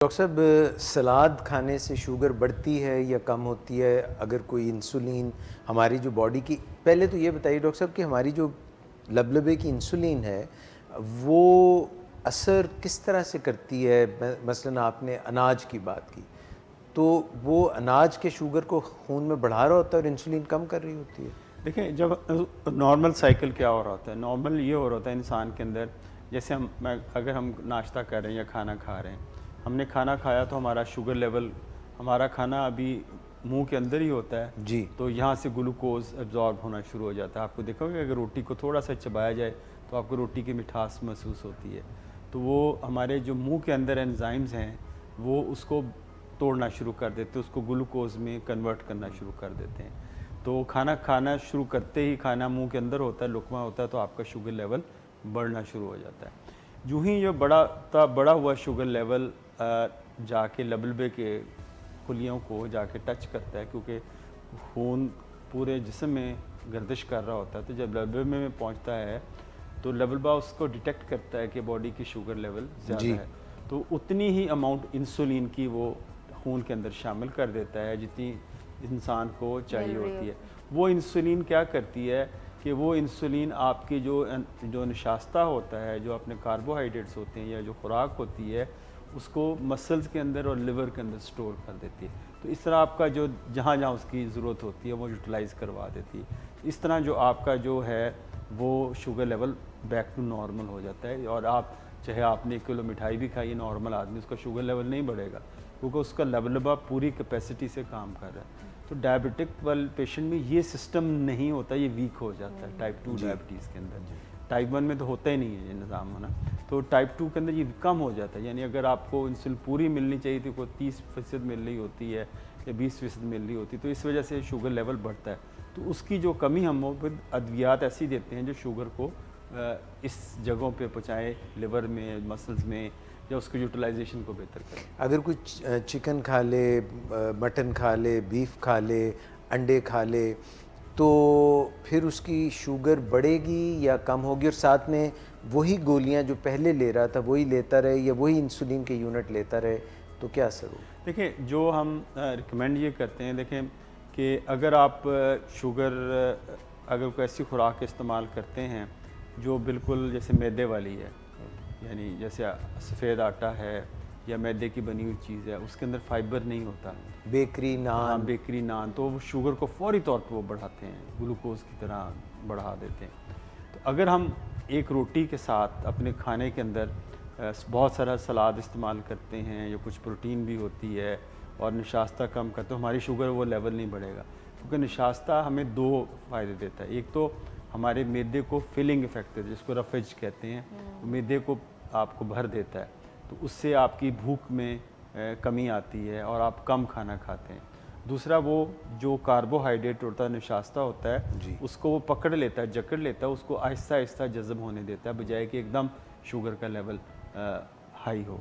Doctor साहब, सलाद खाने से शुगर बढ़ती है या कम होती है? अगर कोई इंसुलिन हमारी जो बॉडी की, पहले तो ये बताइए डॉक्टर साहब कि हमारी जो लबलबे की इंसुलिन है वो असर किस तरह से करती है? मसलन आपने अनाज की बात की, तो वो अनाज के शुगर को खून में बढ़ा रहा होता है और इंसुलिन कम कर रही होती है। देखिए, जब नॉर्मल साइकिल क्या हो रहा होता है, नॉर्मल ये हो रहा होता है इंसान के अंदर। जैसे अगर हम नाश्ता कर रहे हैं या खाना खा रहे हैं, हमने खाना खाया तो हमारा शुगर लेवल, हमारा खाना अभी मुंह के अंदर ही होता है, जी। तो यहाँ से ग्लूकोज एब्जॉर्ब होना शुरू हो जाता है। आपको देखोगे अगर रोटी को थोड़ा सा चबाया जाए तो आपको रोटी की मिठास महसूस होती है। तो वो हमारे जो मुंह के अंदर एंजाइम्स हैं वो उसको तोड़ना शुरू कर देते हैं, उसको ग्लूकोज में कन्वर्ट करना शुरू कर देते हैं। तो खाना खाना शुरू करते ही खाना मुंह के अंदर होता है, लुकमा होता है, तो आपका शुगर लेवल बढ़ना शुरू हो जाता है। यूँ ही ये बड़ा हुआ शुगर लेवल जाके लबलबे के खुलियों को जाके टच करता है, क्योंकि खून पूरे जिस्म में गर्दिश कर रहा होता है। तो जब लबलबे में पहुंचता है तो लबलबा उसको डिटेक्ट करता है कि बॉडी की शुगर लेवल ज़्यादा है, तो उतनी ही अमाउंट इंसुलिन की वो खून के अंदर शामिल कर देता है जितनी इंसान को चाहिए होती है। वो इंसुलिन क्या करती है कि वो इंसुलिन आपकी जो निशास्ता होता है, जो अपने कार्बोहाइड्रेट्स होते हैं या जो खुराक होती है, उसको मसल्स के अंदर और लिवर के अंदर स्टोर कर देती है। तो इस तरह आपका जो जहाँ जहाँ उसकी ज़रूरत होती है वो यूटिलाइज़ करवा देती है। इस तरह जो आपका जो है वो sugar level back to normal हो जाता है। और आप चाहे आपने 1 किलो मिठाई भी खाई है, नॉर्मल आदमी उसका शुगर लेवल नहीं बढ़ेगा, क्योंकि उसका लबलबा पूरी कैपेसिटी से काम कर रहा है। तो डायबिटिक वाले पेशेंट में ये सिस्टम नहीं होता, ये वीक हो जाता है टाइप 2 डायबिटीज़ के अंदर। टाइप 1 में तो होता ही नहीं है ये निज़ाम, है ना। तो टाइप 2 के अंदर ये कम हो जाता है। यानी अगर आपको इंसुलिन पूरी मिलनी चाहिए थी, कोई 30% मिल रही होती है या 20% मिल रही होती है, तो इस वजह से शुगर लेवल बढ़ता है। तो उसकी जो कमी हम अद्वियात ऐसी देते हैं जो शुगर को इस जगहों पे पहुँचाएँ, लिवर में, मसल्स में, या उसके यूटिलाइजेशन को बेहतर करें। अगर कोई चिकन खा ले, मटन खा ले, बीफ खा ले, अंडे खा ले, तो फिर उसकी शुगर बढ़ेगी या कम होगी? और साथ में वही गोलियां जो पहले ले रहा था वही लेता रहे या वही इंसुलिन के यूनिट लेता रहे, तो क्या असर होगा? देखिए, जो हम रिकमेंड ये करते हैं, देखें कि अगर आप अगर कोई ऐसी खुराक इस्तेमाल करते हैं जो बिल्कुल जैसे मैदे वाली है, यानी जैसे सफ़ेद आटा है या मैदे की बनी हुई चीज़ है, उसके अंदर फाइबर नहीं होता, बेकरी नान। हाँ, बेकरी नान, तो वो शुगर को फौरी तौर पर वो बढ़ाते हैं, ग्लूकोज की तरह बढ़ा देते हैं। तो अगर हम एक रोटी के साथ अपने खाने के अंदर बहुत सारा सलाद इस्तेमाल करते हैं, या कुछ प्रोटीन भी होती है, और निशास्ता कम करते, तो हमारी शुगर वो लेवल नहीं बढ़ेगा। क्योंकि निशास्ता हमें 2 फ़ायदे देता है। एक तो हमारे मैदे को फिलिंग इफेक्ट देता है, जिसको रफेज कहते हैं, मैदे को आपको भर देता है, तो उससे आपकी भूख में कमी आती है और आप कम खाना खाते हैं। दूसरा, वो जो कार्बोहाइड्रेट होता है, निशास्ता होता है, उसको वो पकड़ लेता है, जकड़ लेता है, उसको आहिस्ता आहिस्ता जज़ब होने देता है, बजाय कि एकदम शुगर का लेवल हाई हो।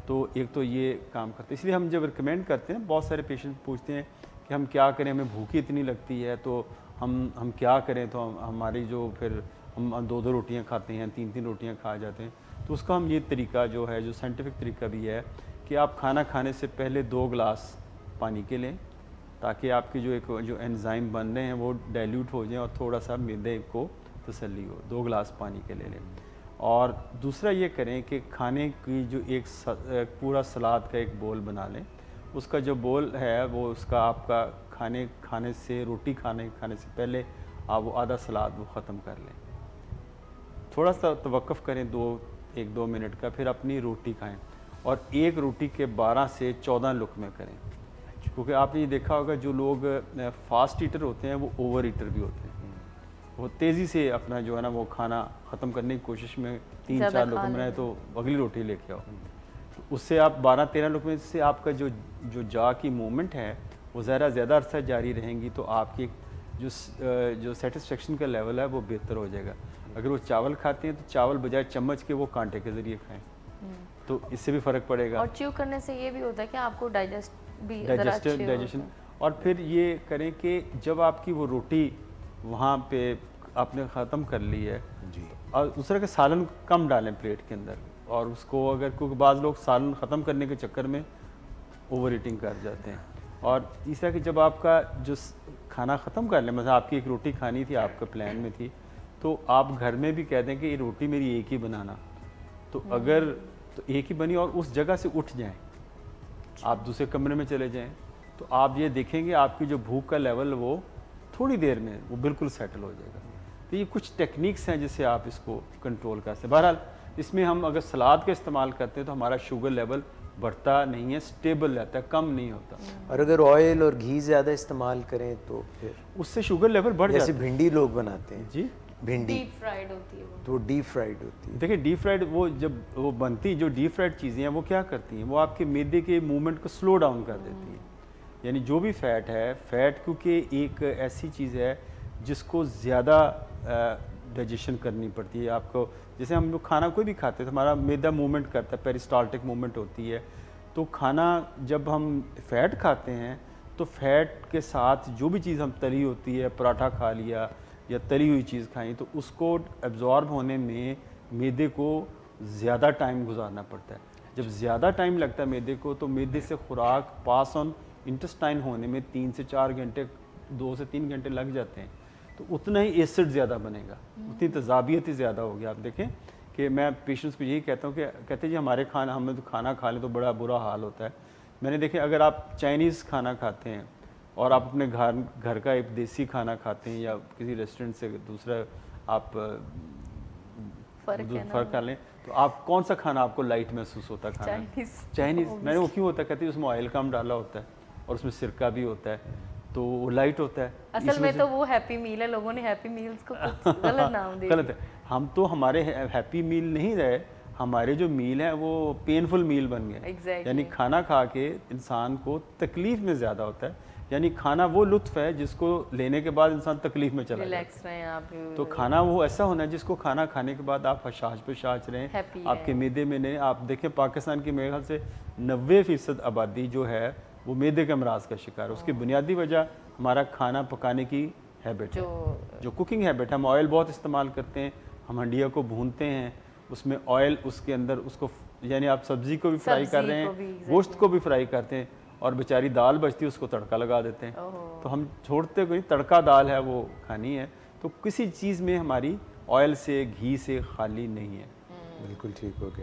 तो एक तो ये काम करते हैं। इसलिए हम जब रिकमेंड करते हैं, बहुत सारे पेशेंट पूछते हैं कि हम क्या करें, हमें भूख इतनी लगती है, तो हम क्या करें। तो हमारी जो फिर हम 2-2 रोटियां खाते हैं, 3-3 रोटियां खा जाते हैं। तो उसका हम ये तरीका जो है, जो साइंटिफिक तरीका भी है, कि आप खाना खाने से पहले 2 गिलास पानी के लें, ताकि आपकी जो एंजाइम बन रहे हैं वो डाइल्यूट हो जाएं और थोड़ा सा मैदे को तसल्ली हो। 2 गिलास पानी के ले लें। और दूसरा ये करें कि खाने की जो एक पूरा सलाद का एक बोल बना लें। उसका जो बोल है वो उसका आपका खाने से रोटी खाने से पहले आप वो आधा सलाद वो ख़त्म कर लें। थोड़ा सा तवक्कुफ़ करें 1-2 मिनट का, फिर अपनी रोटी खाएं, और एक रोटी के 12 से 14 लुक़मे करें। क्योंकि आपने ये देखा होगा, जो लोग फास्ट ईटर होते हैं वो ओवर ईटर भी होते हैं। वो तेज़ी से अपना जो है ना वो खाना ख़त्म करने की कोशिश में 3-4 लुक़मे बनाए तो अगली रोटी लेके आओ। तो उससे आप 12-13 लुक़मे से आपका जो जा की मूवमेंट है वो ज़्यादा अरसा जारी रहेंगी, तो आपकी जो सेटिस्फेक्शन का लेवल है वो बेहतर हो जाएगा। अगर वो चावल खाते हैं तो चावल बजाय चम्मच के वो कांटे के ज़रिए खाएं, तो इससे भी फ़र्क पड़ेगा। और च्यू करने से ये भी होता है कि आपको डाइजेशन। और फिर ये करें कि जब आपकी वो रोटी वहाँ पे आपने ख़त्म कर ली है, जी। और दूसरा के सालन कम डालें प्लेट के अंदर, और उसको अगर, क्योंकि बाज़ लोग सालन ख़त्म करने के चक्कर में ओवर ईटिंग कर जाते हैं। और तीसरा कि जब आपका जो खाना ख़त्म कर लें, मतलब आपकी एक रोटी खानी थी, आपका प्लान में थी, तो आप घर में भी कह दें कि ये रोटी मेरी एक ही बनाना, तो अगर तो एक ही बनी और उस जगह से उठ जाएं, आप दूसरे कमरे में चले जाएं, तो आप ये देखेंगे आपकी जो भूख का लेवल वो थोड़ी देर में वो बिल्कुल सेटल हो जाएगा। तो ये कुछ टेक्निक्स हैं जिससे आप इसको कंट्रोल कर सकते हैं। बहरहाल इसमें हम अगर सलाद का इस्तेमाल करते हैं तो हमारा शुगर लेवल बढ़ता नहीं है, स्टेबल रहता है, कम नहीं होता। और अगर ऑयल और घी ज़्यादा इस्तेमाल करें तो फिर उससे शुगर लेवल बढ़ जाता जैसे भिंडी लोग बनाते हैं, है। जी, भिंडी डीप फ्राइड होती है वो। तो डीप फ्राइड होती है। देखिए डीप फ्राइड वो जब वो बनती, जो डीप फ्राइड चीज़ें हैं वो क्या करती हैं, वो आपके मैदे के मूवमेंट को स्लो डाउन कर देती हैं। यानी जो भी फ़ैट है, फ़ैट क्योंकि एक ऐसी चीज़ है जिसको ज़्यादा डाइजेशन करनी पड़ती है आपको। जैसे हम लोग खाना कोई भी खाते हैं तो हमारा मैदा मूवमेंट करता है, पेरिस्टाल्टिक मूवमेंट होती है। तो खाना जब हम फ़ैट खाते हैं तो फ़ैट के साथ जो भी चीज़ हम तली होती है, पराठा खा लिया या तली हुई चीज़ खाई, तो उसको एब्जॉर्ब होने में मैदे को ज़्यादा टाइम गुजारना पड़ता है। जब ज़्यादा टाइम लगता है मैदे को, तो मैदे से खुराक पास ऑन इंटेस्टाइन होने में 3 से 4 घंटे, 2 से 3 घंटे लग जाते हैं। तो उतना ही एसिड ज़्यादा बनेगा, उतनी तेज़ाबियत ही ज़्यादा होगी। आप देखें कि मैं पेशेंट्स को यही कहता हूँ कि कहते हैं जी हमारे खाना, हमें तो खाना खा लें तो बड़ा बुरा हाल होता है। मैंने देखे अगर आप चाइनीज़ खाना खाते हैं और आप अपने घर का एक देसी खाना खाते हैं या किसी रेस्टोरेंट से दूसरा आप फ़र्क कर लें, तो आप कौन सा खाना आपको लाइट महसूस होता है? खाना चाइनीज़। मैंने वो क्यों होता है, कहते हैं उसमें ऑयल कम डाला होता है और उसमें सिरका भी होता है, तो वो लाइट होता है। असल में तो वो हैप्पी मील है, लोगों ने हैप्पी मील्स को कुछ गलत नाम दे गलत है। हम तो हमारे हैप्पी मील नहीं रहे, हमारे जो मील है वो पेनफुल मील बन गए। यानी खाना खा के इंसान को तकलीफ में ज़्यादा होता है। यानी खाना वो लुत्फ़ है जिसको लेने के बाद इंसान तकलीफ में चला रिलैक्स रहें आप। तो खाना वो ऐसा होना है जिसको खाना खाने के बाद आप हशाश पे शाच रहें, आपके मैदे में नहीं। आप देखें पाकिस्तान की मेरे ख्याल से 90% आबादी जो है वो मैदे के अमराज का शिकार है। उसकी बुनियादी वजह हमारा खाना पकाने की हैबिट है, जो कुकिंग हैबिट है। हम ऑयल बहुत इस्तेमाल करते हैं, हम हंडिया को भूनते हैं, उसमें ऑयल उसके अंदर उसको, यानी आप सब्ज़ी को भी फ्राई कर रहे हैं, गोश्त को भी फ्राई करते हैं, और बेचारी दाल बचती है उसको तड़का लगा देते हैं। तो हम छोड़ते कोई, तड़का दाल है वो खानी है। तो किसी चीज़ में हमारी ऑयल से, घी से खाली नहीं है। बिल्कुल ठीक हो गया।